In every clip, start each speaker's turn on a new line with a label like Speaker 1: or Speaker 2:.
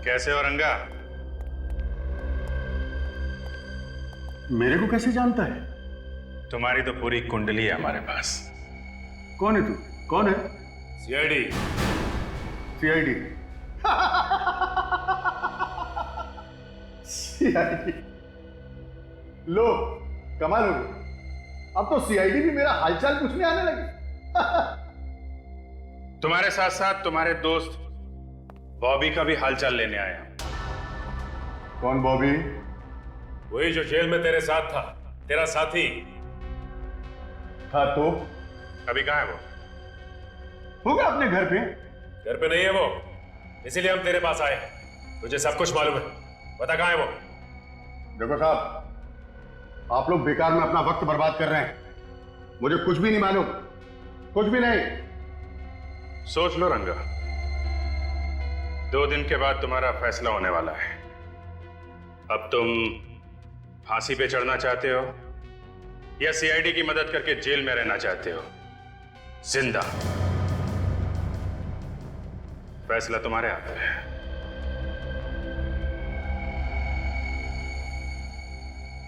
Speaker 1: कैसे हो रंगा?
Speaker 2: मेरे को कैसे जानता है?
Speaker 1: तुम्हारी तो पूरी कुंडली है हमारे पास।
Speaker 2: कौन है तू? कौन है?
Speaker 1: सीआईडी।
Speaker 2: सीआईडी? सीआईडी? लो, कमाल हो गई। अब तो सीआईडी भी मेरा हालचाल पूछने आने लगी।
Speaker 1: तुम्हारे साथ साथ तुम्हारे दोस्त बॉबी का भी हालचाल लेने आया।
Speaker 2: कौन बॉबी?
Speaker 1: वही जो जेल में तेरे साथ था, तेरा साथी।
Speaker 2: था तो?
Speaker 1: अभी कहाँ है वो?
Speaker 2: होगा अपने घर पे।
Speaker 1: घर पे नहीं है वो, इसीलिए हम तेरे पास आए हैं। तुझे सब कुछ मालूम है, बता कहाँ है वो?
Speaker 2: देखो साहब, आप लोग बेकार में अपना वक्त बर्बाद कर रहे हैं। मुझे कुछ भी नहीं मालूम, कुछ भी नहीं।
Speaker 1: सोच लो रंगा, 2 दिन के बाद तुम्हारा फैसला होने वाला है। अब तुम फांसी पे चढ़ना चाहते हो या सीआईडी की मदद करके जेल में रहना चाहते हो जिंदा? फैसला तुम्हारे हाथ में है।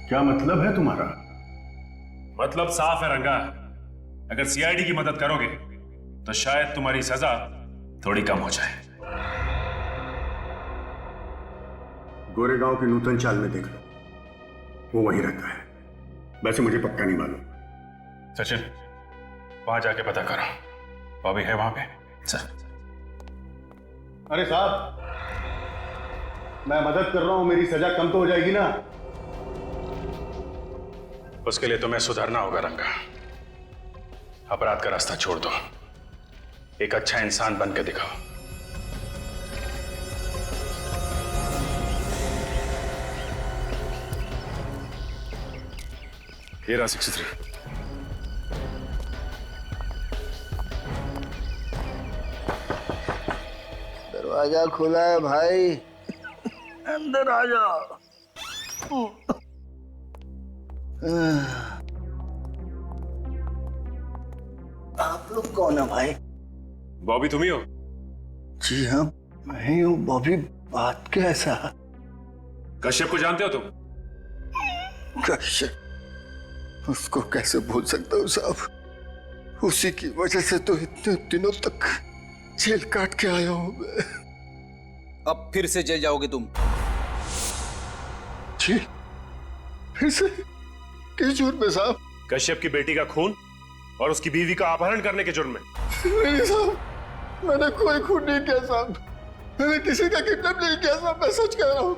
Speaker 2: क्या मतलब है तुम्हारा?
Speaker 1: मतलब साफ है रंगा, अगर सीआईडी की मदद करोगे तो शायद तुम्हारी सजा थोड़ी कम हो जाए।
Speaker 2: गोरेगांव की नूतन चाल में देख लो, वो वहीं रहता है। वैसे मुझे पक्का नहीं मालूम।
Speaker 1: सचिन, वहां जाके पता करो, बॉबी है वहां पे। चल।
Speaker 2: अरे साहब, मैं मदद कर रहा हूं, मेरी सजा कम तो हो जाएगी ना? उसके लिए तुम्हें सुधरना होगा रंगा। अपराध का रास्ता छोड़ दो, एक अच्छा इंसान बन के दिखाओ।
Speaker 1: ये रहा 63।
Speaker 3: दरवाजा खुला है भाई, अंदर आ जाओ। आप लोग कौन है भाई?
Speaker 1: बॉबी तुम ही हो?
Speaker 3: जी हाँ, मैं ही हूँ। बॉबी, बात क्या ऐसा?
Speaker 1: कश्यप को जानते हो तुम?
Speaker 3: कश्यप? उसको कैसे भूल सकता हूँ साहब, उसी की वजह से तो इतने दिनों तक जेल काट के आया हूँ मैं।
Speaker 4: अब फिर से जेल जाओगे तुम?
Speaker 3: जेल? फिर से? किस जुर्म में साहब?
Speaker 1: कश्यप की बेटी का खून और उसकी बीवी का अपहरण करने के जुर्म में।
Speaker 3: नहीं साहब, मैंने कोई खून नहीं किया साहब, मैंने किसी का किडनैप नहीं किया साहब, मैं सच कह रहा हूँ।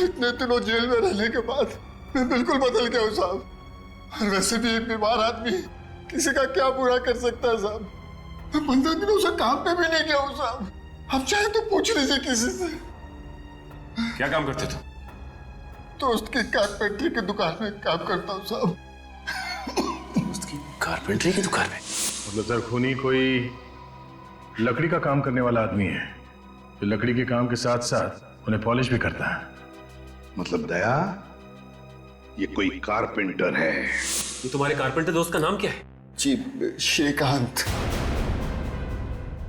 Speaker 3: इतने दिनों जेल में रहने के बाद मैं बिल्कुल बदल गया हूँ साहब। और वैसे भी एक बीमार आदमी किसी का क्या बुरा कर सकता है साहब? मैं 15 दिनों से काम पे भी नहीं गया हूँ साहब। अब चाहे तो पूछ लीजिए किसी से।
Speaker 1: क्या काम करते तुम?
Speaker 3: दोस्त की कारपेंटरी की दुकान में काम करता हूँ साहब।
Speaker 1: दोस्त की कारपेंटरी की दुकान में?
Speaker 2: मतलब सरखूनी कोई लकड़ी का काम करने वाला आदमी है, जो लकड़ी के काम के साथ साथ उन्हें पॉलिश भी करता है।
Speaker 5: मतलब दया, ये कोई कारपेंटर है?
Speaker 1: ये तुम्हारे कारपेंटर दोस्त का नाम क्या है?
Speaker 3: जी, श्रीकांत।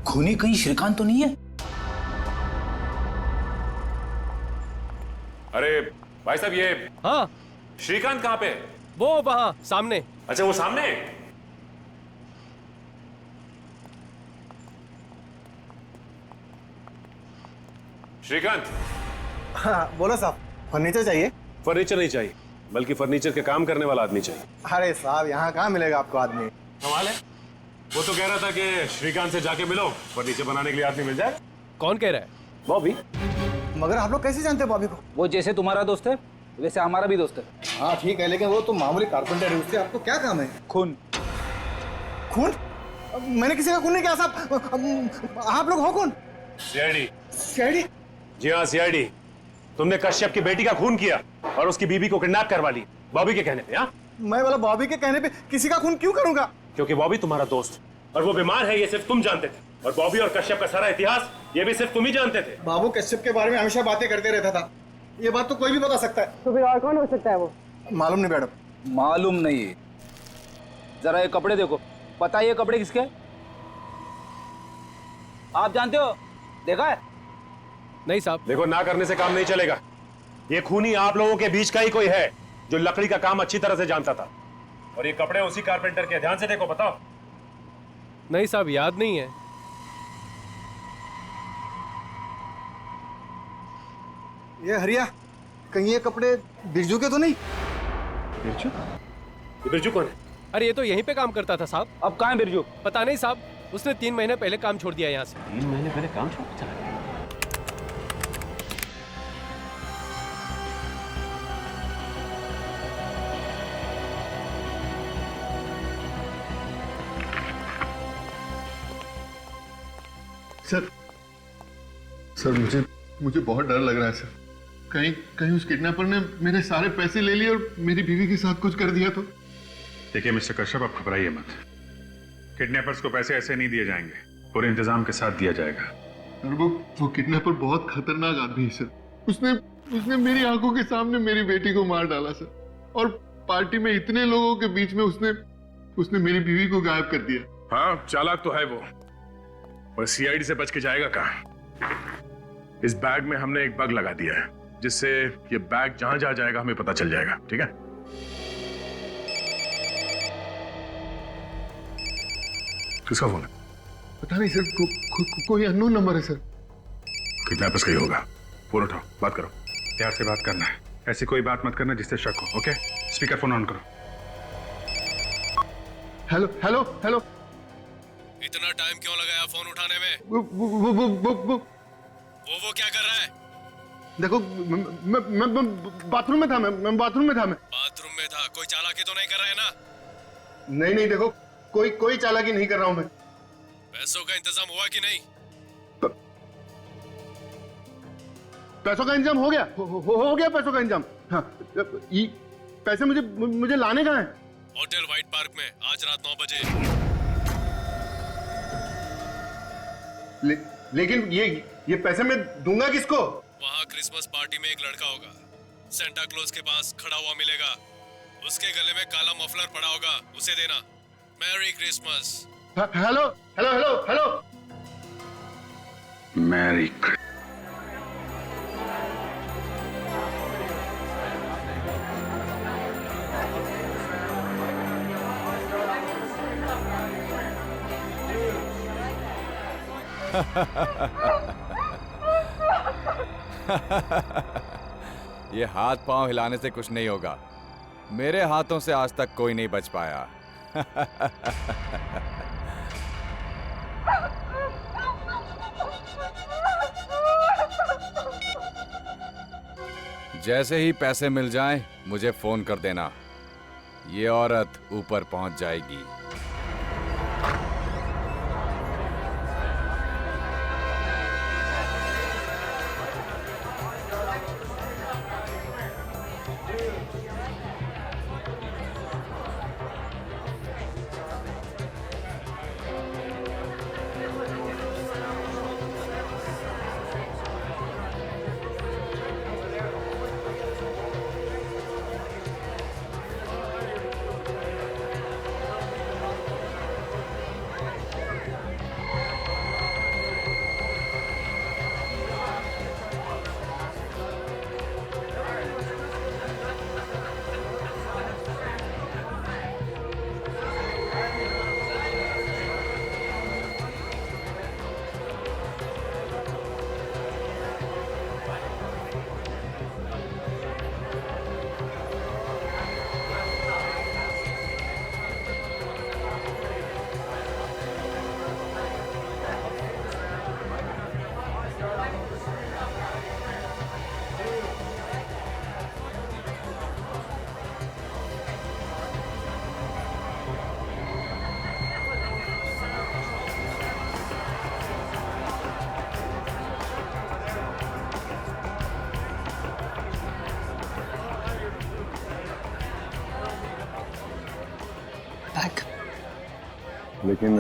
Speaker 4: खूनी कहीं श्रीकांत तो नहीं है?
Speaker 1: अरे भाई साहब, ये
Speaker 6: हाँ,
Speaker 1: श्रीकांत कहाँ पे?
Speaker 6: वो वहां सामने।
Speaker 1: अच्छा, वो सामने। श्रीकांत।
Speaker 7: हाँ, बोलो साहब, फर्नीचर चाहिए?
Speaker 1: फर्नीचर नहीं चाहिए, बल्कि फर्नीचर के काम करने वाला आदमी चाहिए।
Speaker 7: अरे साहब, यहाँ कहाँ मिलेगा आपको आदमी?
Speaker 1: कमाल है, वो तो कह रहा था कि श्रीकांत से जाके मिलो, फर्नीचर बनाने के लिए आदमी मिल जाए।
Speaker 6: कौन कह रहा है?
Speaker 1: बॉबी।
Speaker 7: मगर आप लोग कैसे जानते हो बॉबी को?
Speaker 4: वो जैसे तुम्हारा दोस्त है वैसे हमारा भी दोस्त है।
Speaker 7: हाँ ठीक है, लेकिन वो तो मामूली कारपेंटर है, उससे आपको क्या काम है?
Speaker 4: खून।
Speaker 7: खून? मैंने किसी का खून नहीं किया साहब। आप लोग हो कौन?
Speaker 1: सीआईडी।
Speaker 7: सीआईडी?
Speaker 1: जी हाँ, सीआईडी। तुमने कश्यप की बेटी का खून किया और उसकी बीवी को किडनैप करवा ली, बॉबी के कहने पे। हाँ,
Speaker 7: मैं बोला बॉबी के कहने पे किसी का खून क्यों करूंगा?
Speaker 1: क्योंकि बॉबी तुम्हारा दोस्त और वो बीमार है, ये सिर्फ तुम जानते थे। और बॉबी और कश्यप का सारा इतिहास ये भी सिर्फ तुम ही जानते थे।
Speaker 7: बाबू कश्यप के बारे में हमेशा बातें करते रहता था, ये बात तो कोई भी बता सकता है। तो फिर और कौन हो सकता है वो? मालूम नहीं मैडम।
Speaker 4: मालूम नहीं है? जरा ये कपड़े देखो, पता है ये कपड़े किसके? आप जानते हो? देखा है?
Speaker 6: नहीं साहब।
Speaker 8: देखो, ना करने से काम नहीं चलेगा। ये खूनी आप लोगों के बीच का ही कोई है जो लकड़ी का काम अच्छी तरह से जानता था। और ये कपड़े उसी कारपेंटर के। ध्यान से देखो, बताओ।
Speaker 6: नहीं साहब, याद नहीं है।
Speaker 7: ये हरिया, कहीं ये कपड़े बिरजू के तो नहीं?
Speaker 8: बिरजू? ये बिरजू कौन है?
Speaker 6: अरे ये तो यहीं पे काम करता था साहब।
Speaker 4: अब कहाँ है बिरजू?
Speaker 6: पता नहीं साहब, उसने 3 महीने पहले काम छोड़ दिया यहाँ से।
Speaker 8: 3 महीने पहले काम छोड़ चला गया।
Speaker 3: सर मुझे बहुत डर लग रहा है सर। कहीं उस किडनैपर ने मेरे सारे पैसे ले लिए और मेरी बीवी के साथ कुछ कर दिया तो।
Speaker 1: देखिए मिस्टर कश्यप, आप घबराइए मत। किडनैपर्स को पैसे ऐसे नहीं दिए जाएंगे, पूरे इंतजाम के साथ दिया जाएगा।
Speaker 3: और वो किडनैपर बहुत खतरनाक आदमी है सर। उसने मेरी आंखों के सामने मेरी बेटी को मार डाला सर। और पार्टी में इतने लोगों के बीच में उसने मेरी बीवी को गायब कर दिया।
Speaker 5: हाँ, चालाक तो है वो, और सीआईडी से बच के जाएगा कहाँ? इस बैग में हमने एक बग लगा दिया है, जिससे ये बैग जहां जहां जाएगा हमें पता चल जाएगा। ठीक है? किसका फोन है?
Speaker 3: पता नहीं सर, कोई अननोन नंबर है सर।
Speaker 5: किडनैपर्स का ही होगा। फोन उठाओ, बात करो।
Speaker 1: प्यार से बात करना है, ऐसी कोई बात मत करना जिससे शक हो। ओके, स्पीकर फोन ऑन करो।
Speaker 3: Hello hello hello.
Speaker 6: इतना टाइम क्यों लगाया फोन उठाने में? वो क्या कर रहा है?
Speaker 3: देखो, मैं बाथरूम में था। मैं बाथरूम में था।
Speaker 6: बाथरूम में था? कोई चालाकी तो नहीं कर रहा है ना?
Speaker 3: नहीं, देखो, कोई चालाकी नहीं कर रहा हूं मैं।
Speaker 6: पैसों का इंतजाम हुआ कि नहीं?
Speaker 3: पैसों का इंतजाम हो गया। हो गया पैसों का इंतजाम। हाँ, पैसे मुझे लाने कहाँ हैं?
Speaker 6: होटल व्हाइट पार्क में आज रात 9 बजे।
Speaker 3: लेकिन ये पैसे मैं दूंगा किसको?
Speaker 6: वहाँ क्रिसमस पार्टी में एक लड़का होगा, सेंटा क्लॉज के पास खड़ा हुआ मिलेगा। उसके गले में काला मफलर पड़ा होगा, उसे देना। Merry Christmas.
Speaker 3: Hello hello hello hello.
Speaker 5: Mary
Speaker 9: ये हाथ पांव हिलाने से कुछ नहीं होगा। मेरे हाथों से आज तक कोई नहीं बच पाया। जैसे ही पैसे मिल जाएं, मुझे फोन कर देना। ये औरत ऊपर पहुंच जाएगी।
Speaker 2: लेकिन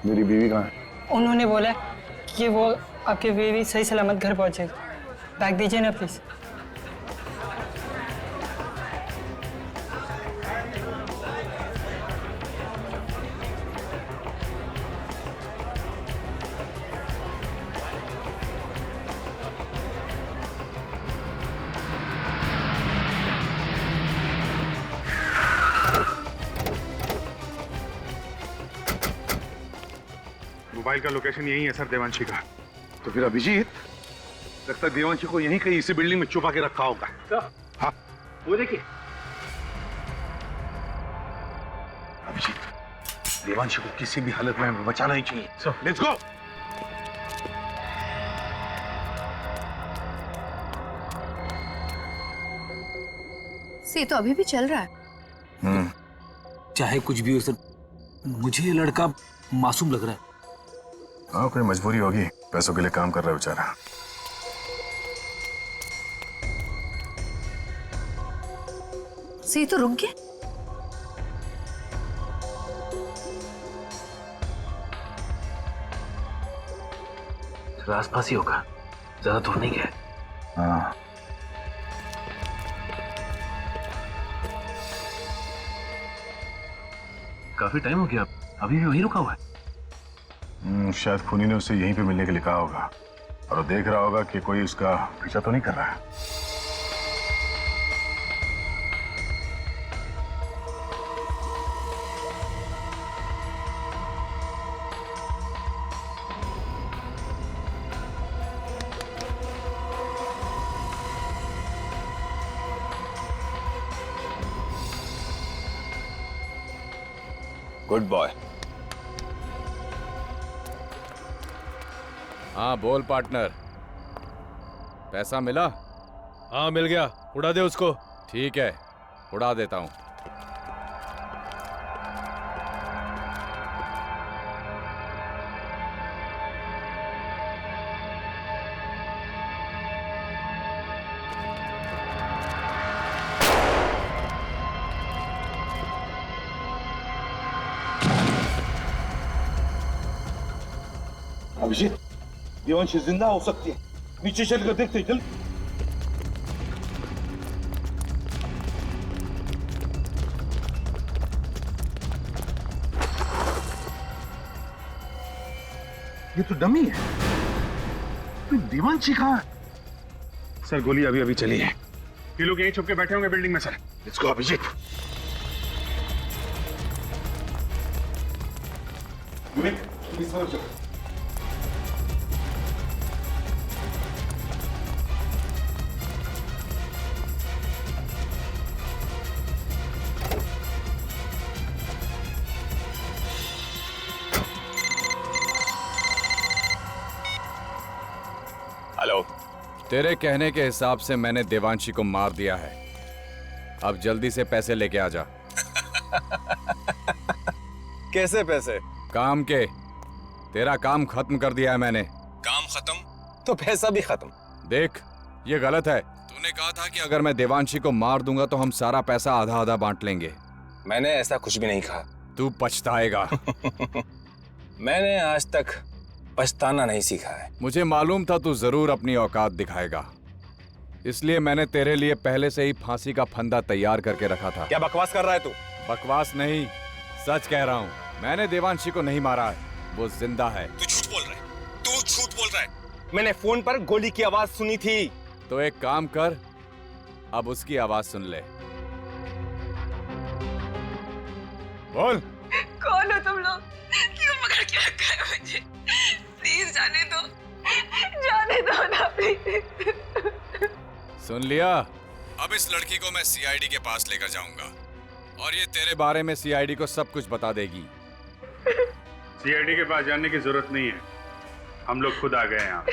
Speaker 2: मेरी बीवी कहाँ है?
Speaker 10: उन्होंने बोला कि वो आपकी बीवी सही सलामत घर पहुंचेगी। बैग दीजिए ना प्लीज।
Speaker 5: फाइल का लोकेशन यही है सर, देवांशी का।
Speaker 2: तो फिर अभिजीत, लगता है देवांशी को यहीं कहीं इसी बिल्डिंग में छुपा के रखा होगा। हाँ, वो देखिए। अभिजीत, देवांशी को किसी भी हालत में हमें बचाना ही चाहिए। So let's go.
Speaker 11: ये तो अभी भी चल रहा है।
Speaker 4: चाहे कुछ भी हो सर, मुझे ये लड़का मासूम लग रहा है।
Speaker 5: हाँ, कोई मजबूरी होगी, पैसों के लिए काम कर रहा है बेचारा।
Speaker 11: ये तो रुक गया।
Speaker 4: आसपास ही होगा, ज्यादा दूर नहीं गया।
Speaker 5: हाँ,
Speaker 4: काफी टाइम हो गया, अभी भी वहीं रुका हुआ है।
Speaker 5: शायद खूनी ने उसे यहीं पे मिलने के लिए कहा होगा और वो देख रहा होगा कि कोई उसका पीछा तो नहीं कर रहा है।
Speaker 9: Good boy. हाँ बोल पार्टनर, पैसा मिला?
Speaker 6: हाँ मिल गया, उड़ा दे उसको।
Speaker 9: ठीक है, उड़ा देता हूँ।
Speaker 2: अभिजीत, देवांशी जिंदा हो सकती है, नीचे चल कर देखते चल। ये तो डमी है, तो देवांशी कहाँ है?
Speaker 5: सर गोली अभी अभी चली है, ये लोग यहीं छुप के बैठे होंगे बिल्डिंग में। Sir
Speaker 2: let's go Abhijit.
Speaker 8: Hello.
Speaker 9: तेरे कहने के हिसाब से मैंने देवांशी को मार दिया है। अब जल्दी से पैसे लेके आ जा।
Speaker 8: कैसे पैसे?
Speaker 9: काम के। तेरा काम खत्म कर दिया है मैंने।
Speaker 8: काम खत्म तो पैसा भी खत्म।
Speaker 9: देख, ये गलत है। तूने कहा था कि अगर मैं देवांशी को मार दूंगा तो हम सारा पैसा आधा आधा बांट लेंगे।
Speaker 8: मैंने ऐसा कुछ भी नहीं कहा।
Speaker 9: तू पछताएगा।
Speaker 8: मैंने आज तक पछताना नहीं सीखा है।
Speaker 9: मुझे मालूम था तू जरूर अपनी औकात दिखाएगा, इसलिए मैंने तेरे लिए पहले से ही फांसी का फंदा तैयार करके रखा था।
Speaker 8: क्या बकवास कर रहा है तू?
Speaker 9: बकवास नहीं, सच कह रहा हूँ। मैंने देवांशी को नहीं मारा है, वो जिंदा है।
Speaker 8: तू झूठ बोल रहा है, तू झूठ बोल रहा है। मैंने फोन पर गोली की आवाज सुनी थी।
Speaker 9: तो एक काम कर, अब उसकी आवाज सुन ले। बोल।
Speaker 11: कौन हो तुम लोग? क्यों पकड़ के रखा है मुझे? प्लीज जाने दो ना प्लीज।
Speaker 9: सुन लिया? अब इस लड़की को मैं सीआईडी के पास लेकर जाऊंगा और ये तेरे बारे में सीआईडी को सब कुछ बता देगी।
Speaker 1: सीआईडी के पास जाने की जरूरत नहीं है, हम लोग खुद आ गए यहाँ।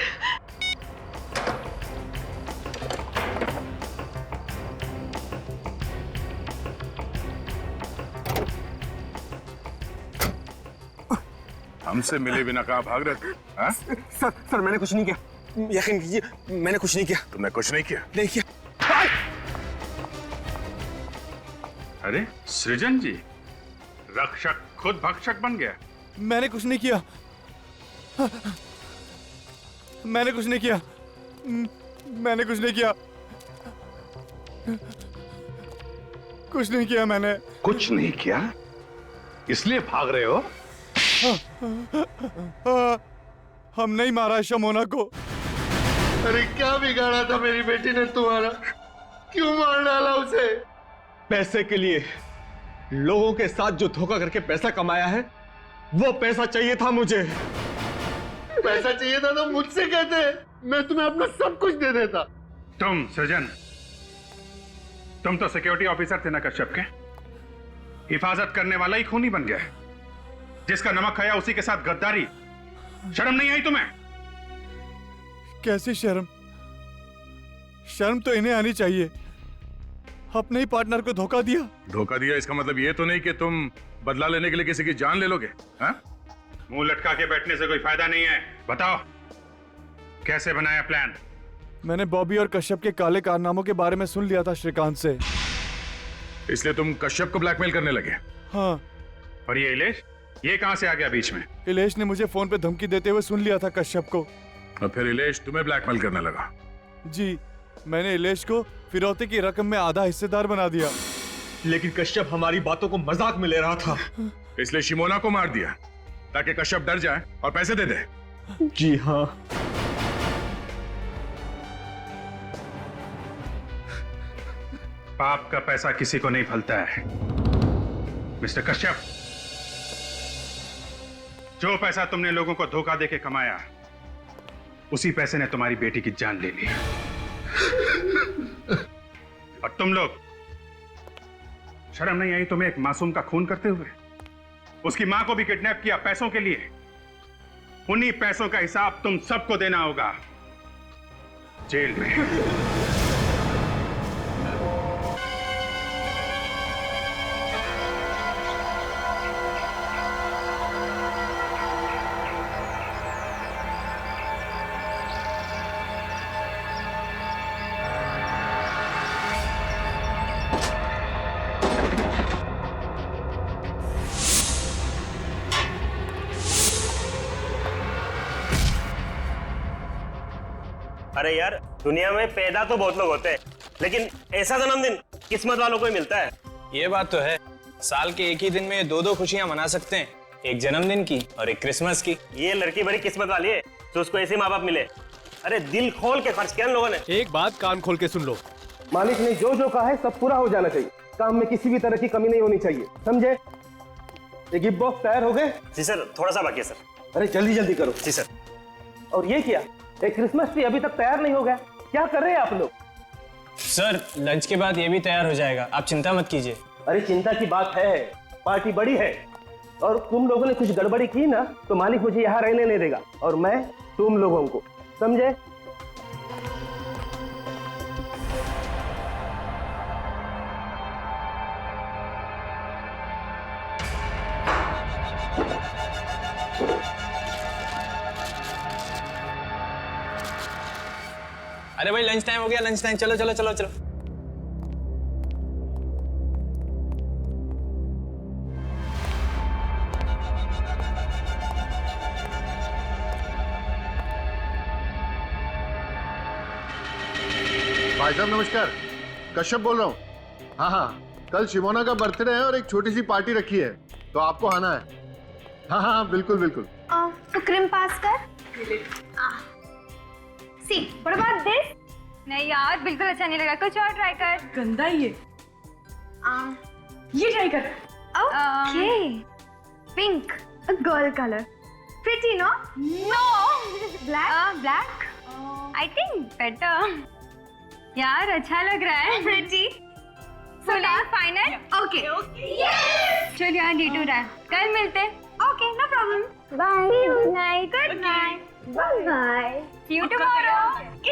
Speaker 5: हमसे मिले बिना कहाँ भाग रहे थे? हाँ?
Speaker 8: सर मैंने कुछ नहीं किया, यकीन कीजिए मैंने कुछ नहीं किया।
Speaker 5: तुमने कुछ नहीं किया?
Speaker 8: नहीं किया।
Speaker 1: अरे सृजन जी, रक्षक खुद भक्षक बन गया।
Speaker 9: मैंने कुछ नहीं किया। मैंने कुछ नहीं किया। मैंने कुछ नहीं किया। कुछ नहीं किया मैंने।
Speaker 2: कुछ नहीं किया, इसलिए भाग रहे हो?
Speaker 9: हम नहीं मारा शमोना को।
Speaker 3: अरे क्या बिगाड़ा था मेरी बेटी ने तुम्हारा? क्यों मार डाला उसे?
Speaker 8: पैसे के लिए, लोगों के साथ जो धोखा करके पैसा कमाया है, वो पैसा चाहिए था मुझे।
Speaker 3: पैसा चाहिए था तो मुझसे कहते, मैं तुम्हें अपना सब कुछ दे देता।
Speaker 1: तुम सृजन, तुम तो सिक्योरिटी ऑफिसर थे ना कश्यप के, हिफाजत करने वाला ही खूनी बन गया। जिसका नमक खाया उसी के साथ गद्दारी, शर्म नहीं आई तुम्हें?
Speaker 7: कैसी शर्म? शर्म तो इन्हें आनी चाहिए, अपने ही पार्टनर को धोखा दिया।
Speaker 5: धोखा दिया इसका मतलब ये तो नहीं कि तुम बदला लेने के लिए किसी की जान ले लोगे। हाँ?
Speaker 1: मुंह लटका के बैठने से कोई फायदा नहीं है। बताओ कैसे बनाया प्लान?
Speaker 7: मैंने बॉबी और कश्यप के काले कारनामों के बारे में सुन लिया था श्रीकांत से,
Speaker 5: इसलिए तुम कश्यप को ब्लैकमेल करने लगे।
Speaker 7: हाँ।
Speaker 1: और ये इलेश, ये कहां से आ गया बीच में?
Speaker 7: इलेश ने मुझे फोन पे धमकी देते हुए सुन लिया था कश्यप को।
Speaker 5: और फिर इलेश तुम्हें ब्लैकमेल करने लगा?
Speaker 7: जी, मैंने इलेश को फिरौती की रकम में आधा हिस्सेदार बना दिया।
Speaker 12: लेकिन कश्यप हमारी बातों को मजाक में ले रहा था,
Speaker 5: इसलिए शिमोना को मार दिया ताकि कश्यप डर जाए और पैसे दे दे।
Speaker 12: जी हाँ।
Speaker 1: पाप का पैसा किसी को नहीं फलता है मिस्टर कश्यप। जो पैसा तुमने लोगों को धोखा देके कमाया, उसी पैसे ने तुम्हारी बेटी की जान ले ली। और तुम लोग, शर्म नहीं आई तुम्हें एक मासूम का खून करते हुए? उसकी मां को भी किडनैप किया पैसों के लिए। उन्हीं पैसों का हिसाब तुम सबको देना होगा जेल में।
Speaker 8: अरे यार, दुनिया में पैदा तो बहुत लोग होते हैं, लेकिन ऐसा जन्मदिन किस्मत वालों को ही मिलता है।
Speaker 13: ये बात तो है, साल के एक ही दिन में दो दो खुशियां मना सकते हैं, एक जन्मदिन की और एक क्रिसमस की।
Speaker 8: ये लड़की बड़ी किस्मत वाली है तो उसको ऐसे माँ बाप मिले। अरे दिल खोल के खर्च किया इन लोगों ने।
Speaker 12: एक बात कान खोल के सुन लो,
Speaker 14: मालिक ने जो जो कहा है सब पूरा हो जाना चाहिए। काम में किसी भी तरह की कमी नहीं होनी चाहिए, समझे? ये गिफ्ट बॉक्स तैयार हो गए?
Speaker 8: जी सर, थोड़ा सा बाकी है सर।
Speaker 14: अरे जल्दी जल्दी करो।
Speaker 8: जी सर।
Speaker 14: और ये क्या, एक क्रिसमस ट्री अभी तक तैयार नहीं हो गया? क्या कर रहे हैं आप लोग?
Speaker 13: सर, लंच के बाद ये भी तैयार हो जाएगा, आप चिंता मत कीजिए।
Speaker 14: अरे चिंता की बात है, पार्टी बड़ी है और तुम लोगों ने कुछ गड़बड़ी की ना तो मालिक मुझे यहाँ रहने नहीं देगा, और मैं तुम लोगों को, समझे?
Speaker 13: अरे भाई लंच टाइम हो गया, लंच टाइम, चलो चलो चलो चलो।
Speaker 3: भाई साहब नमस्कार, कश्यप बोल रहा हूँ। हाँ हाँ, कल शिमोना का बर्थडे है और एक छोटी सी पार्टी रखी है, तो आपको आना है। हाँ हाँ बिल्कुल बिल्कुल।
Speaker 15: तो क्रीम पास कर। सी, व्हाट अबाउट दिस? नहीं यार, बिल्कुल अच्छा नहीं लगा, कुछ और ट्राई कर।
Speaker 11: गंदा ये ट्राई कर।
Speaker 15: Okay, pink, girl colour, pretty no? No, black, black, I think better. यार अच्छा लग रहा है, प्रिटी। फाइनल? ओके, चल यार, डे टू रहा, कल मिलते। Okay, no problem, bye, good night, good night, bye, see you tomorrow,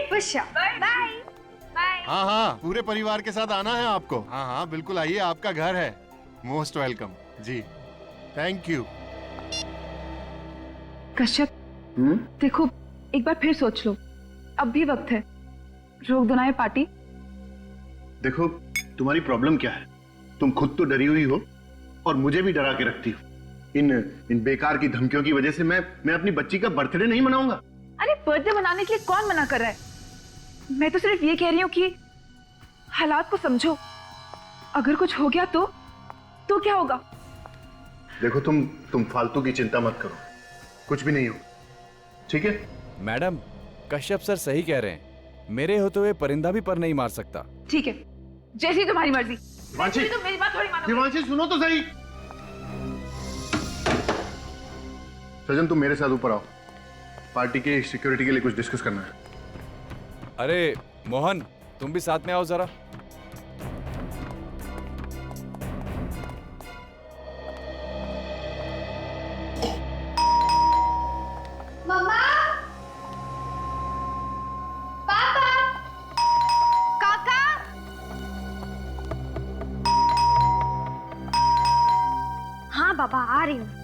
Speaker 15: खुश रहो, बाय बाय।
Speaker 2: हाँ हाँ, पूरे परिवार के साथ आना है आपको। हाँ हाँ बिल्कुल आइए, आपका घर है। मोस्ट वेलकम जी, थैंक यू।
Speaker 11: कश्यप, देखो एक बार फिर सोच लो, अब भी वक्त है, रोक दो ना ये पार्टी।
Speaker 3: देखो तुम्हारी प्रॉब्लम क्या है, तुम खुद तो डरी हुई हो और मुझे भी डरा के रखती हो। इन बेकार की धमकियों की वजह से मैं अपनी बच्ची का बर्थडे नहीं मनाऊंगा।
Speaker 11: अरे बर्थडे मनाने के लिए कौन मना कर रहा है? मैं तो सिर्फ ये कह रही हूँ कि हालात को समझो, अगर कुछ हो गया तो क्या होगा?
Speaker 3: देखो तुम फालतू की चिंता मत करो, कुछ भी नहीं हो, ठीक है?
Speaker 9: मैडम, कश्यप सर सही कह रहे हैं, मेरे होते हुए परिंदा भी पर नहीं मार सकता।
Speaker 11: ठीक है, जैसी तुम्हारी मर्जी।
Speaker 3: दिवांशी,
Speaker 11: तुम मेरी बात थोड़ी मानो।
Speaker 3: दिवांशी सुनो तो सही। सजन तुम मेरे साथ ऊपर आओ,
Speaker 2: पार्टी की सिक्योरिटी के लिए कुछ डिस्कस करना है।
Speaker 9: अरे मोहन, तुम भी साथ में आओ जरा।
Speaker 15: मम्मा, पापा, काका। हाँ बाबा, आ रही हूँ।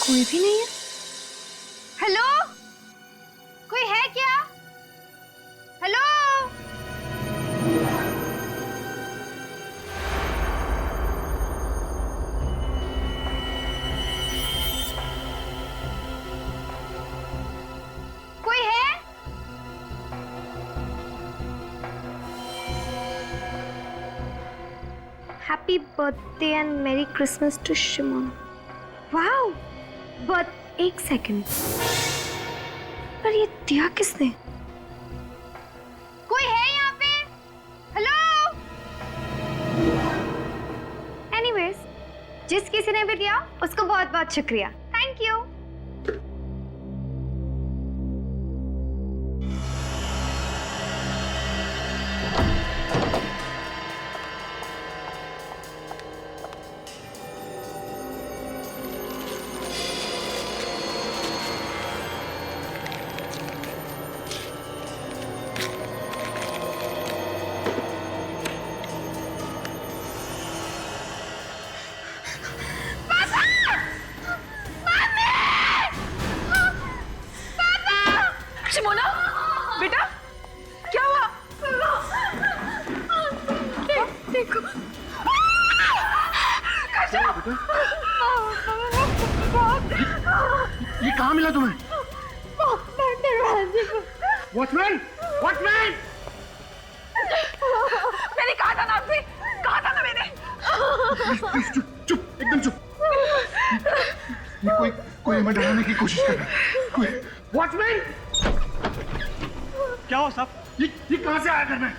Speaker 15: कोई भी नहीं है। हेलो, कोई है क्या? हेलो। कोई है? Happy birthday and merry Christmas to Shimon. Wow, but एक सेकंड, पर ये दिया किसने? कोई है यहाँ पे? हेलो। एनीवेज, जिस किसी ने भी दिया उसको बहुत बहुत शुक्रिया। Thank you.
Speaker 11: शिमोना, बेटा, क्या हुआ? देखो।
Speaker 2: ये कहाँ मिला तुम्हें? Watchman, watchman!
Speaker 11: मैंने कहा था ना आपसे, कहा था ना मैंने।
Speaker 2: चुप, एकदम चुप। ये कोई हमें डराने की कोशिश कर रहा है। कोई वॉचमैन!
Speaker 12: क्या हो साहब?
Speaker 2: ये कहाँ से आया घर में?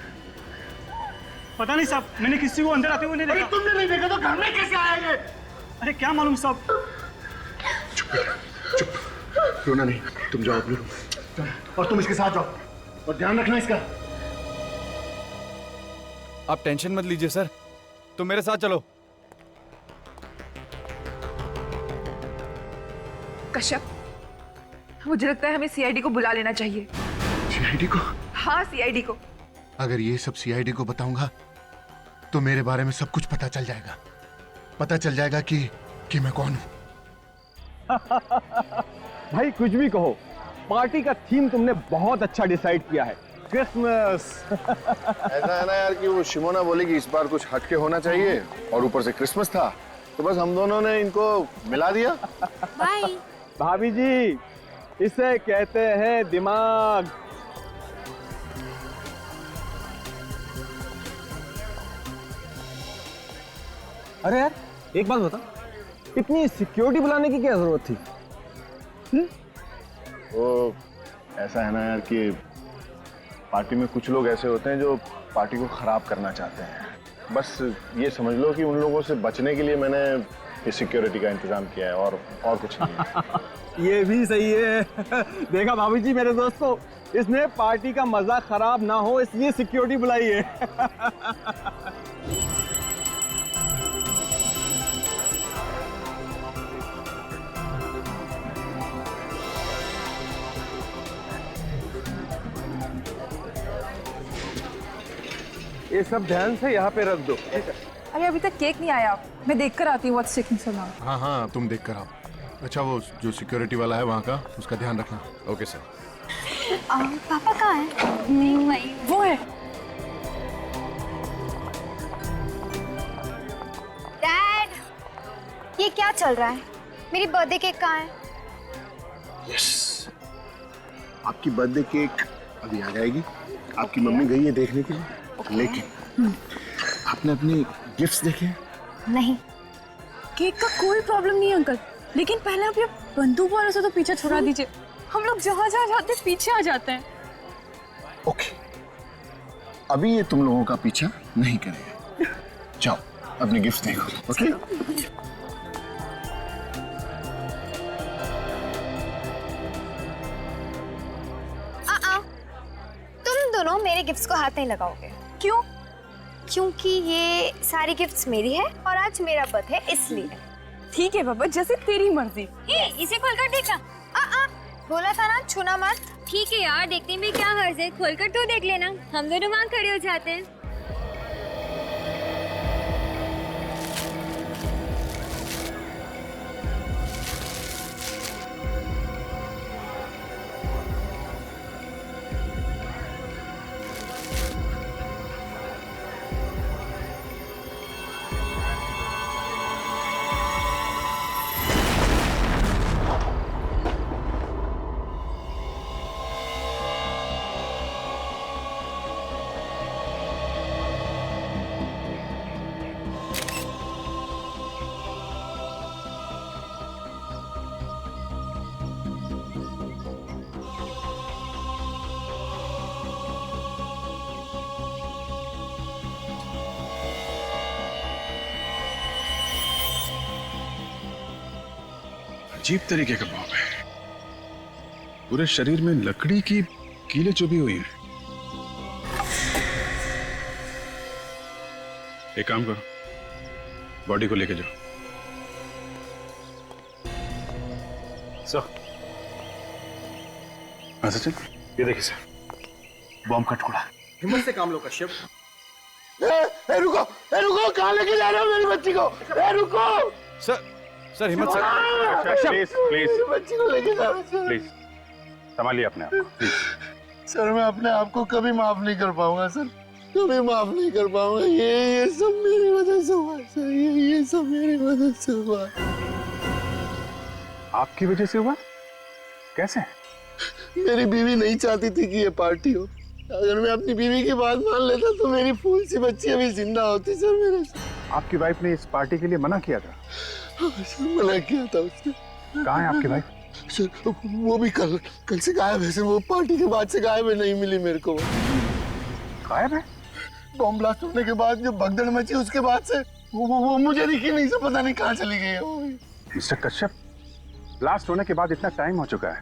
Speaker 12: पता नहीं साहब, मैंने किसी को अंदर आते हुए नहीं देखा।
Speaker 2: तुमने नहीं देखा तो घर में कैसे आया ये?
Speaker 12: अरे क्या मालूम साहब।
Speaker 2: चुप, रोना नहीं, तुम जाओ अपने रूम और तुम इसके साथ जाओ और ध्यान रखना इसका।
Speaker 9: आप टेंशन मत लीजिए सर, तुम मेरे साथ चलो।
Speaker 11: कश्यप, मुझे लगता है हमें सीआईडी को बुला लेना चाहिए।
Speaker 2: सीआईडी को?
Speaker 11: हाँ, सीआईडी को।
Speaker 2: अगर ये सब सीआईडी को बताऊंगा तो मेरे बारे में सब कुछ पता चल जाएगा। पता चल जाएगा कि मैं कौन हूं।
Speaker 14: भाई कुछ भी कहो, पार्टी का थीम तुमने बहुत अच्छा डिसाइड किया है, क्रिसमस।
Speaker 2: ऐसा है ना यार कि वो शिमोना बोली कि इस बार कुछ हटके होना चाहिए और ऊपर से क्रिसमस था, तो बस हम दोनों ने इनको मिला दिया।
Speaker 15: बाय।
Speaker 14: भाभी जी, इसे कहते हैं दिमाग। अरे यार, एक बात बता, इतनी सिक्योरिटी बुलाने की क्या जरूरत थी?
Speaker 2: वो ऐसा है ना यार कि पार्टी में कुछ लोग ऐसे होते हैं जो पार्टी को खराब करना चाहते हैं। बस ये समझ लो कि उन लोगों से बचने के लिए मैंने ये सिक्योरिटी का इंतजाम किया है और कुछ नहीं।
Speaker 14: ये भी सही है। देखा भाभी जी मेरे दोस्तों, इसने पार्टी का मजा खराब ना हो इसलिए सिक्योरिटी बुलाई है। ये सब ध्यान से यहाँ पे रख दो।
Speaker 11: अरे अभी तक केक नहीं आया, मैं देख कर आती हूँ। What's taking so long?
Speaker 2: हाँ, तुम देख कर आओ। अच्छा, वो जो सिक्योरिटी वाला है वहाँ का, उसका ध्यान रखना।
Speaker 9: Okay sir.
Speaker 15: पापा कहाँ है? नहीं भाई,
Speaker 11: वो है।
Speaker 15: डैड, ये क्या चल रहा है? मेरी बर्थडे केक कहाँ है?
Speaker 2: यस, आपकी बर्थडे केक अभी आ जाएगी। आपकी मम्मी गई है देखने के लिए, लेकिन आपने अपने गिफ्ट्स देखे?
Speaker 15: नहीं।
Speaker 11: केक का कोई प्रॉब्लम नहीं अंकल, लेकिन पहले आप ये बंदूक वालों से तो पीछे छुड़ा दीजिए। हम लोग जहाँ जहाँ जाते पीछे आ जाते हैं।
Speaker 2: ओके, अभी ये तुम लोगों का पीछा नहीं करेगा। जाओ अपनी गिफ्ट देखो, ओके?
Speaker 15: तुम दोनों मेरे गिफ्ट्स को हाथ नहीं लगाओगे। क्यों? क्योंकि ये सारी गिफ्ट्स मेरी है और आज मेरा बर्थडे है इसलिए।
Speaker 11: ठीक है बाबा, जैसे तेरी मर्जी।
Speaker 15: इसे खोलकर देखना। बोला था ना छूना मत। ठीक है यार, देखने में क्या हर्ज है, खोलकर तू देख लेना, हम दोनों वहाँ खड़े हो जाते हैं।
Speaker 1: अजीब तरीके का बॉम्ब है, पूरे शरीर में लकड़ी की कीलें चुभी हुई हैं। एक काम करो, बॉडी को लेके जाओ।
Speaker 8: सर,
Speaker 1: सचिन,
Speaker 8: ये देखिए सर,
Speaker 1: बॉम्ब का टुकड़ा।
Speaker 12: हिम्मत से काम लो कश्यप।
Speaker 3: रुको, कहाँ लेके जा रहे हो मेरी बच्ची को? रुको
Speaker 9: सर हिम्मत से।
Speaker 1: प्लीज
Speaker 3: मेरी बच्ची को लेके जा रहे हो।
Speaker 1: प्लीज संभालिए अपने आप को, प्लीज।
Speaker 3: सर मैं अपने आप को कभी माफ नहीं कर पाऊंगा सर, कभी माफ नहीं कर पाऊंगा। ये सब मेरी वजह से हुआ सर, ये सब मेरी वजह से हुआ।
Speaker 1: आपकी वजह से हुआ? कैसे?
Speaker 3: मेरी बीवी नहीं चाहती थी कि ये पार्टी हो। अगर मैं अपनी बीवी की बात मान लेता तो मेरी फूल सी बच्ची अभी जिंदा होती सर मेरे से।
Speaker 1: आपकी वाइफ ने इस पार्टी के लिए मना किया था?
Speaker 3: सर मना किया था उसने।
Speaker 1: कहाँ है आपकी वाइफ?
Speaker 3: सर वो भी कल से गायब है सर, वो पार्टी के बाद से गायब है, नहीं मिली मेरे को।
Speaker 1: गायब है?
Speaker 3: बॉम्ब ब्लास्ट होने के बाद जो भगदड़ मची उसके बाद से वो मुझे दिखी नहीं, सर पता नहीं कहाँ चली गई है वो।
Speaker 1: मिस्टर कश्यप, ब्लास्ट होने के बाद इतना टाइम हो चुका है,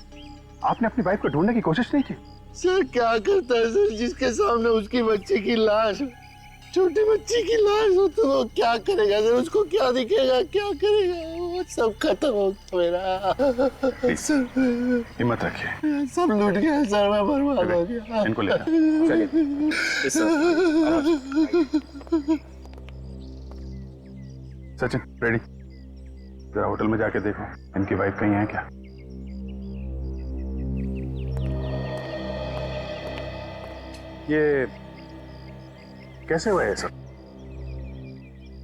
Speaker 1: आपने अपनी वाइफ को ढूंढने की कोशिश नहीं की?
Speaker 3: सर क्या करता है सर, जिसके सामने उसकी बच्ची की लाश, छोटी बच्ची की लाश हो तो वो क्या करेगा सर, उसको क्या दिखेगा, क्या करेगा, वो सब खत्म हो गया मेरा। सर
Speaker 1: हिम्मत रखिए।
Speaker 3: सब लूट गया सर, मैं बर्बाद हो गया।
Speaker 1: इनको ले सचिन, रेडी? जरा होटल में जाके देखो इनकी वाइफ कहीं है क्या। ये कैसे हुआ है सब?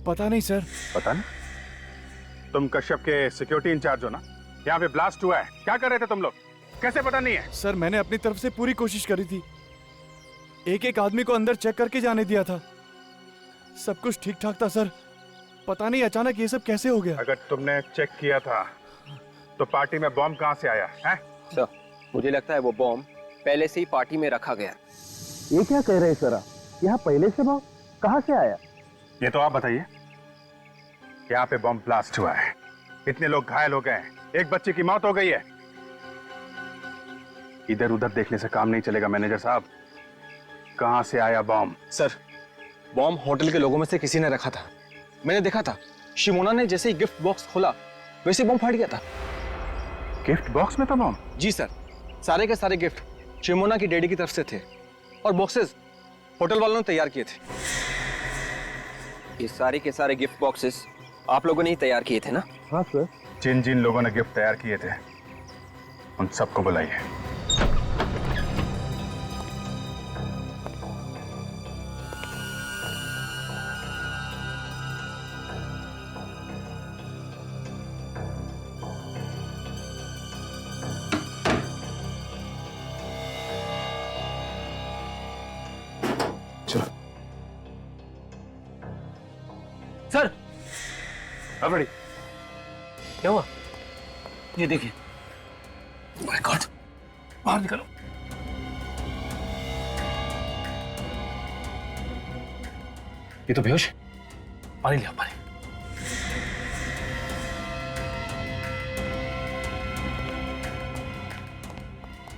Speaker 7: पता नहीं सर।
Speaker 1: पता नहीं? तुम कश्यप के सिक्योरिटी इंचार्ज हो ना? यहाँ पे ब्लास्ट हुआ है, क्या कर रहे थे तुम लोग? कैसे पता नहीं है?
Speaker 7: सर मैंने अपनी तरफ से पूरी कोशिश करी थी, एक एक आदमी को अंदर चेक करके जाने दिया था, सब कुछ ठीक ठाक था सर। पता नहीं अचानक ये सब कैसे हो गया।
Speaker 1: अगर तुमने चेक किया था तो पार्टी में बॉम्ब कहाँ से आया है?
Speaker 16: सर मुझे लगता है वो बॉम्ब पहले से ही पार्टी में रखा गया।
Speaker 14: ये क्या कह रहे हैं सर आप? यहाँ पहले से बॉम्ब कहाँ से आया?
Speaker 1: ये तो आप बताइए। यहाँ पे बॉम्ब ब्लास्ट हुआ है, इतने लोग घायल हो गए, एक बच्चे की मौत हो गई है। इधर उधर देखने से काम नहीं चलेगा मैनेजर साहब, कहाँ से आया बॉम्ब?
Speaker 13: सर बॉम्ब होटल के लोगों में से किसी ने रखा था, मैंने देखा था। शिमोना ने जैसे ही गिफ्ट बॉक्स खोला वैसे बॉम्ब फट गया था।
Speaker 1: गिफ्ट बॉक्स में था बॉम्ब?
Speaker 13: जी सर, सारे के सारे गिफ्ट शिमोना की डैडी की तरफ से थे और बॉक्सेस होटल वालों ने तैयार किए थे।
Speaker 16: ये सारे के सारे गिफ्ट बॉक्सेस आप लोगों ने ही तैयार किए थे ना?
Speaker 14: हाँ सर।
Speaker 1: जिन जिन लोगों ने गिफ्ट तैयार किए थे उन सबको बुलाइए।
Speaker 4: सर
Speaker 1: अब रेडी?
Speaker 4: क्या हुआ? ये देखिए। माय गॉड, बाहर निकलो।
Speaker 1: ये तो बेहोश।
Speaker 4: पानी लिया, पानी।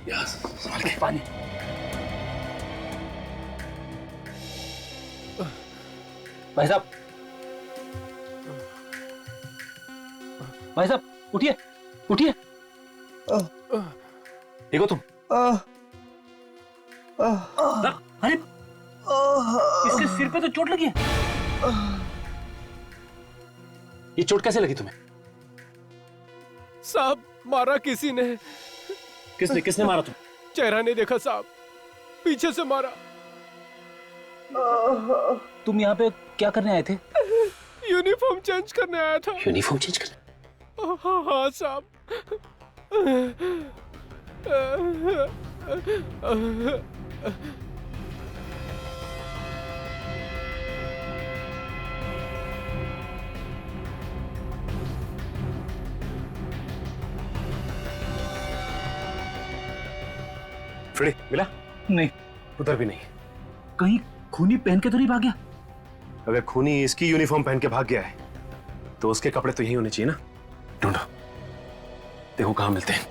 Speaker 4: यहाँ संभाल के पानी। भाई साहब, भाई साहब, उठिए, उठिए। ठीक हो तुम? अरे इसके सिर पे तो चोट लगी है। ये चोट कैसे लगी तुम्हें?
Speaker 17: साहब, मारा किसी ने।
Speaker 4: किसने किसने मारा तुम?
Speaker 17: चेहरा नहीं देखा साहब, पीछे से मारा।
Speaker 4: तुम यहाँ पे क्या करने आए थे?
Speaker 17: यूनिफॉर्म चेंज करने आया था।
Speaker 4: यूनिफॉर्म चेंज करने?
Speaker 17: हाँ साहब।
Speaker 8: फ्रेडी मिला?
Speaker 4: नहीं,
Speaker 8: उधर भी नहीं।
Speaker 4: कहीं खूनी पहन के तो नहीं भाग गया?
Speaker 8: अगर खूनी इसकी यूनिफॉर्म पहन के भाग गया है तो उसके कपड़े तो यही होने चाहिए ना। ढूंढो, देखो कहां मिलते हैं।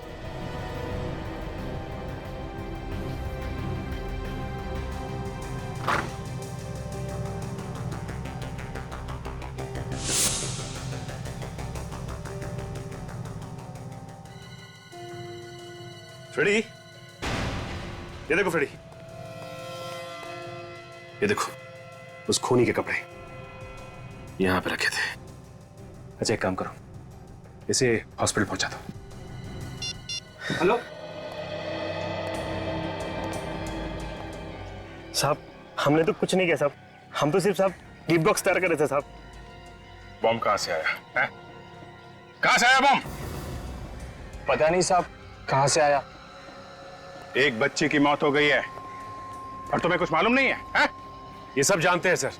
Speaker 8: फ्रेडी, ये देखो फ्रेडी, ये देखो उस खूनी के कपड़े यहां पे रखे थे। अच्छा एक काम करो, इसे हॉस्पिटल पहुंचा दो।
Speaker 4: हेलो
Speaker 14: साहब, हमने तो कुछ नहीं किया साहब, हम तो सिर्फ साहब गिफ्ट बॉक्स तैयार कर रहे थे साहब।
Speaker 1: बॉम्ब कहां से आया है? कहां से आया बॉम्ब?
Speaker 13: पता नहीं साहब कहां से आया।
Speaker 1: एक बच्चे की मौत हो गई है और तुम्हें कुछ मालूम नहीं है?
Speaker 8: ये सब जानते हैं सर,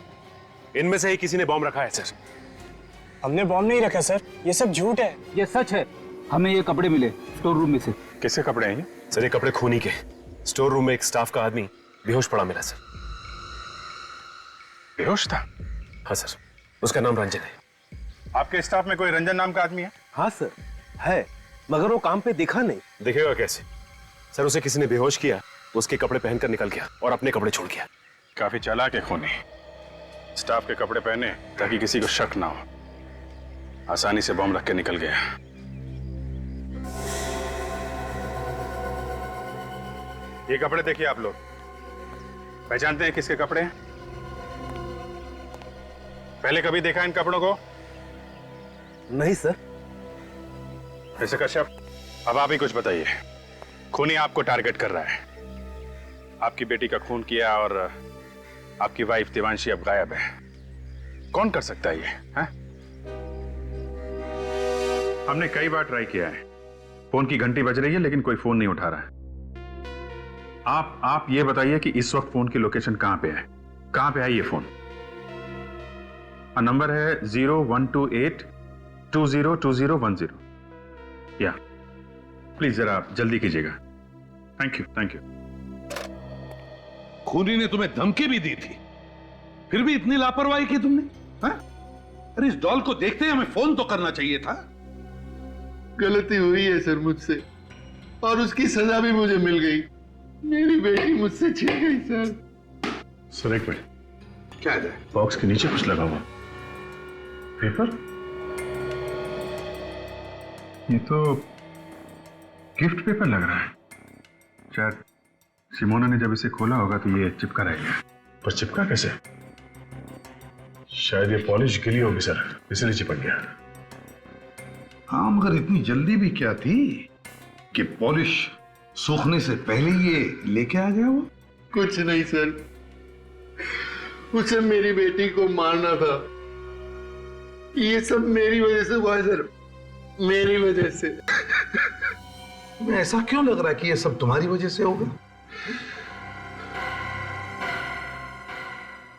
Speaker 8: इनमें से ही किसी ने बॉम्ब रखा है सर।
Speaker 13: हमने बॉम्ब नहीं रखा सर, ये सब झूठ है।
Speaker 4: ये सच है, हमें ये कपड़े मिले स्टोर रूम में से।
Speaker 1: किसके कपड़े हैं ये?
Speaker 8: सर ये कपड़े खूनी के। स्टोर रूम में एक स्टाफ का आदमी बेहोश पड़ा मिला सर।
Speaker 1: बेहोश था?
Speaker 8: हाँ सर, उसका नाम रंजन है।
Speaker 1: आपके स्टाफ में कोई रंजन नाम का आदमी है?
Speaker 14: हाँ सर है, मगर वो काम पे दिखा नहीं।
Speaker 8: दिखेगा कैसे सर? उसे किसी ने बेहोश किया, उसके कपड़े पहनकर निकल गया और अपने कपड़े छोड़ गया।
Speaker 1: काफी चालाक है खूनी, स्टाफ के कपड़े पहने ताकि किसी को शक ना हो, आसानी से बॉम्ब रख के निकल गया। ये कपड़े देखिए आप लोग, पहचानते हैं किसके कपड़े हैं? पहले कभी देखा इन कपड़ों को?
Speaker 14: नहीं सर।
Speaker 1: ऐसे कश्यप, अब आप ही कुछ बताइए। खूनी आपको टारगेट कर रहा है, आपकी बेटी का खून किया और आपकी वाइफ देवांशी अब गायब है। कौन कर सकता है ये? है? हमने कई बार ट्राई किया है, फोन की घंटी बज रही है लेकिन कोई फोन नहीं उठा रहा है। आप ये बताइए कि इस वक्त फोन की लोकेशन कहां पे है? कहां पे है ये फोन? नंबर है 0128202010। या प्लीज जरा जल्दी कीजिएगा। Thank you, thank you.
Speaker 18: खूनी ने तुम्हें धमकी भी दी थी, फिर भी इतनी लापरवाही की तुमने? हाँ? अरे इस डॉल को देखते ही हमें फोन तो करना चाहिए था।
Speaker 3: गलती हुई है सर मुझसे, और उसकी सजा भी मुझे मिल गई। मेरी बेटी मुझसे छिन गई सर।
Speaker 1: सर एक मिनट, क्या है? बॉक्स के नीचे कुछ लगा हुआ पेपर? ये तो गिफ्ट पेपर लग रहा है। शायद सिमोना ने जब इसे खोला होगा तो ये चिपका रहेगा। पर चिपका कैसे? शायद ये पॉलिश गिली होगी सर, इसलिए चिपक गया।
Speaker 18: हाँ, मगर इतनी जल्दी भी क्या थी कि पॉलिश सूखने से पहले ये लेके आ गया वो?
Speaker 3: कुछ नहीं सर, उसे मेरी बेटी को मारना था। ये सब मेरी वजह से हुआ है सर, मेरी वजह से।
Speaker 18: तुम्हें ऐसा क्यों लग रहा है कि ये सब तुम्हारी वजह से होगा?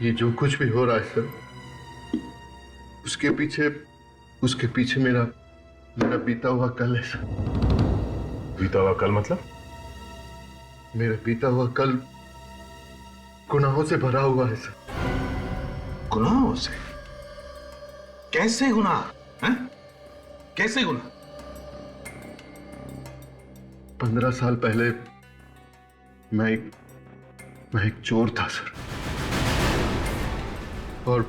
Speaker 3: ये जो कुछ भी हो रहा है सर, उसके पीछे मेरा बीता हुआ कल है सर।
Speaker 1: बीता हुआ कल मतलब?
Speaker 3: मेरा बीता हुआ कल गुनाहों से भरा हुआ है सर।
Speaker 18: गुनाहों से? कैसे गुनाह हैं? कैसे गुनाह?
Speaker 3: 15 साल पहले मैं एक चोर था सर, और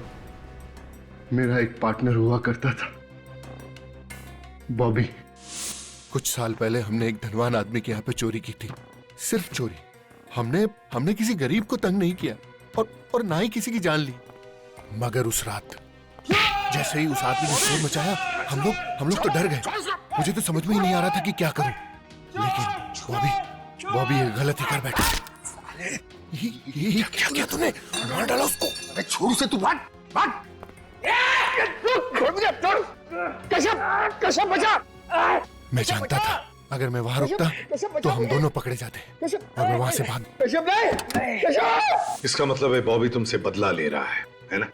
Speaker 3: मेरा एक पार्टनर हुआ करता था, बॉबी।
Speaker 19: कुछ साल पहले हमने एक धनवान आदमी के यहाँ पे चोरी की थी, सिर्फ चोरी। हमने किसी गरीब को तंग नहीं किया और ना ही किसी की जान ली। मगर उस रात जैसे ही उस आदमी ने शोर मचाया, हम लोग तो डर गए। मुझे तो समझ में ही नहीं आ रहा था कि क्या करूं। लेकिन बॉबी ये गलती कर बैठा। ये क्या किया तूने? मार डाला उसको।
Speaker 18: अरे छोड़ उसे, तू भाग।
Speaker 3: कैसे बचा?
Speaker 19: मैं जानता था अगर मैं वहां रुकता तो हम दोनों पकड़े जाते, और मैं वहां से भाग।
Speaker 18: इसका मतलब है बॉबी तुमसे बदला ले रहा है ना?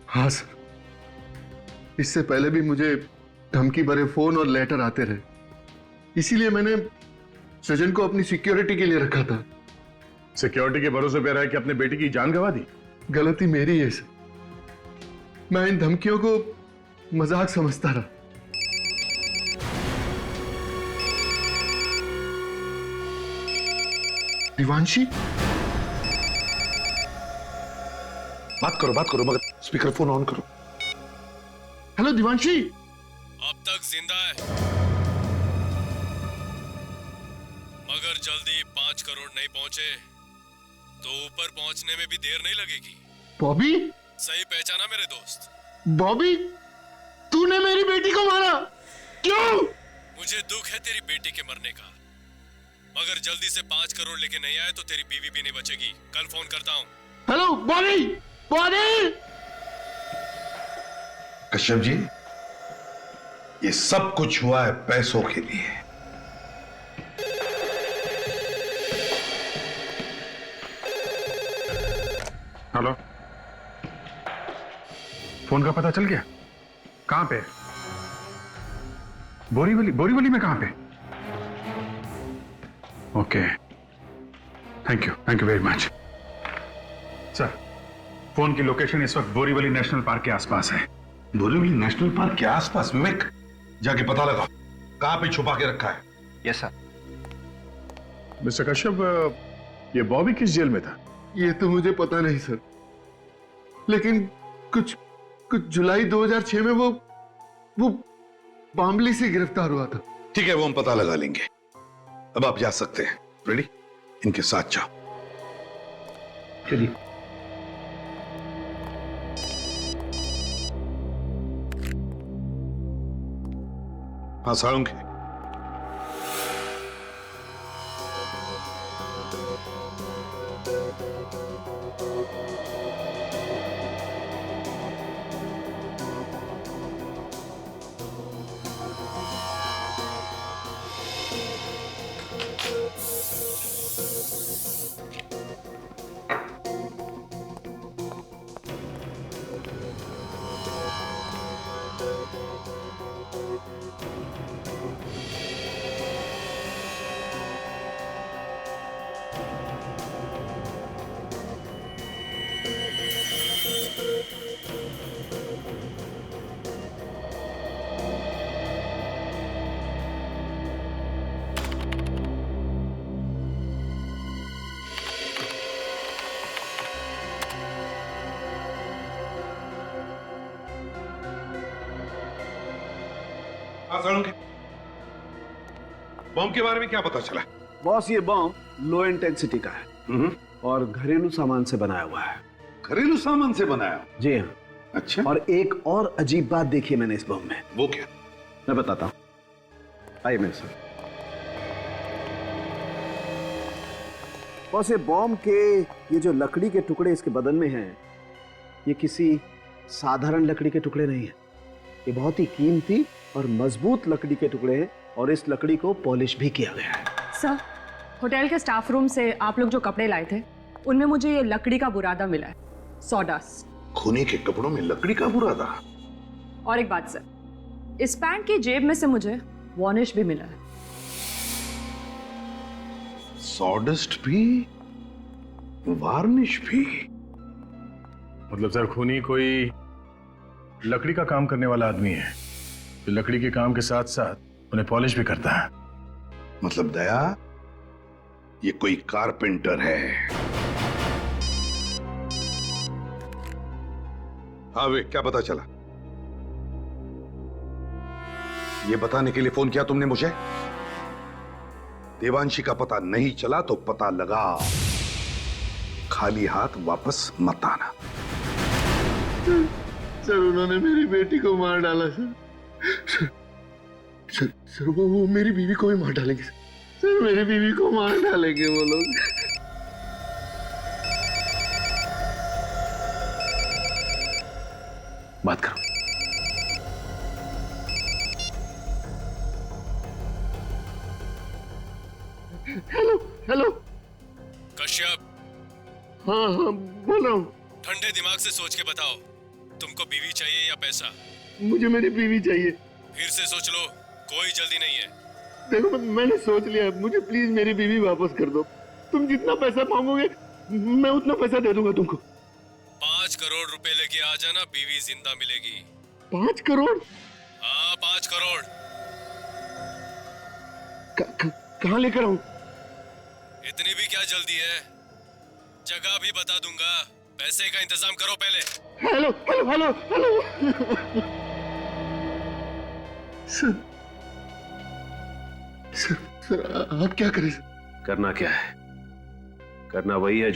Speaker 3: हाँ सर, इससे पहले भी मुझे धमकी भरे फोन और लेटर आते रहे, इसीलिए मैंने सजन को अपनी सिक्योरिटी के लिए रखा था।
Speaker 5: सिक्योरिटी के भरोसे पे रहा है कि अपने बेटी की जान गंवा दी?
Speaker 3: गलती मेरी है सर, मैं इन धमकियों को मजाक समझता रहा।
Speaker 18: दिवांशी, बात करो, मगर स्पीकर फोन ऑन करो।
Speaker 3: हेलो दिवांशी।
Speaker 6: अब तक जिंदा है, मगर जल्दी 5 करोड़ नहीं पहुंचे तो ऊपर पहुंचने में भी देर नहीं लगेगी।
Speaker 3: बॉबी?
Speaker 6: सही पहचाना मेरे दोस्त?
Speaker 3: बॉबी, तूने मेरी बेटी को मारा, क्यों?
Speaker 6: मुझे दुख है तेरी बेटी के मरने का, मगर जल्दी से 5 करोड़ लेके नहीं आए तो तेरी बीवी भी नहीं बचेगी। कल फोन करता हूँ।
Speaker 3: हेलो बॉबी, बॉबी।
Speaker 18: कश्यप जी, ये सब कुछ हुआ है पैसों के लिए।
Speaker 1: हेलो, फोन का पता चल गया? कहां पे? बोरीवली में कहां पे? Okay, thank you very much sir. Phone की लोकेशन इस वक्त बोरीवली नेशनल पार्क के आसपास है।
Speaker 18: बोरीवली नेशनल पार्क के आसपास? विवेक, जाके पता लगाओ कहां पे छुपा के रखा है।
Speaker 16: Yes sir.
Speaker 5: मिस्टर कश्यप, ये बॉबी किस जेल में था?
Speaker 3: ये तो मुझे पता नहीं सर, लेकिन कुछ जुलाई 2006 में वो बामली से गिरफ्तार हुआ था।
Speaker 18: ठीक है, वो हम पता लगा लेंगे। अब आप जा सकते हैं। रेडी? इनके साथ जाओ।
Speaker 1: चलिए।
Speaker 18: हाँ साळुंखे, बॉम्ब के बारे में क्या पता चला?
Speaker 20: बॉस, ये बॉम्ब लो इंटेंसिटी का है और घरेलू सामान से बनाया हुआ है।
Speaker 18: घरेलू सामान से बनाया?
Speaker 20: जी हाँ।
Speaker 18: अच्छा।
Speaker 20: और एक और अजीब बात देखी मैंने इस बॉम्ब में।
Speaker 18: वो क्या?
Speaker 20: मैं बताता हूँ, आइए मेरे साथ। बॉस, ये बॉम्ब के ये जो लकड़ी के टुकड़े इसके बदन में हैं, ये किसी साधारण लकड़ी के टुकड़े नहीं है। ये बहुत ही कीमती और मजबूत लकड़ी के टुकड़े हैं, और इस लकड़ी को पॉलिश भी किया गया है।
Speaker 21: सर, होटल के स्टाफ रूम से आप लोग जो कपड़े लाए थे, उनमें मुझे ये लकड़ी का बुरादा मिला है, सॉडस्ट।
Speaker 18: खूनी के कपड़ों में लकड़ी का बुरादा?
Speaker 21: और एक बात सर, इस पैंट की जेब में से मुझे वार्निश भी मिला है।
Speaker 18: सॉडस्ट भी, वार्निश भी?
Speaker 5: मतलब सर, खूनी कोई लकड़ी का काम करने वाला आदमी है जो लकड़ी के काम के साथ साथ उन्हें पॉलिश भी करता है।
Speaker 18: मतलब दया, ये कोई कारपेंटर है। हाँ वे, क्या पता चला? ये बताने के लिए फोन किया तुमने मुझे? देवांशी का पता नहीं चला तो पता लगा, खाली हाथ वापस मत आना।
Speaker 3: सर उन्होंने मेरी बेटी को मार डाला सर। सर वो मेरी बीवी को भी मार डालेंगे सर, मेरी बीवी को मार डालेंगे वो लोग।
Speaker 8: बात करो।
Speaker 3: Hello hello.
Speaker 6: कश्यप।
Speaker 3: हाँ हाँ बोल रहा हूँ।
Speaker 6: ठंडे दिमाग से सोच के बताओ, तुमको बीवी चाहिए या पैसा?
Speaker 3: मुझे मेरी बीवी चाहिए।
Speaker 6: फिर से सोच लो, कोई जल्दी नहीं है।
Speaker 3: देखो मैंने सोच लिया, मुझे प्लीज मेरी बीवी वापस कर दो। तुम जितना पैसा मांगोगे मैं उतना पैसा दे दूंगा तुमको।
Speaker 6: 5 करोड़ रुपए लेके आ जाना, बीवी जिंदा मिलेगी।
Speaker 3: 5 करोड़?
Speaker 6: हाँ 5 करोड़।
Speaker 3: कहाँ लेकर आऊं?
Speaker 6: इतनी भी क्या जल्दी है, जगह भी बता दूंगा, पैसे का इंतजाम करो पहले।
Speaker 3: Hello hello hello hello. Sir आप क्या करें?
Speaker 8: करना क्या है? करना वही है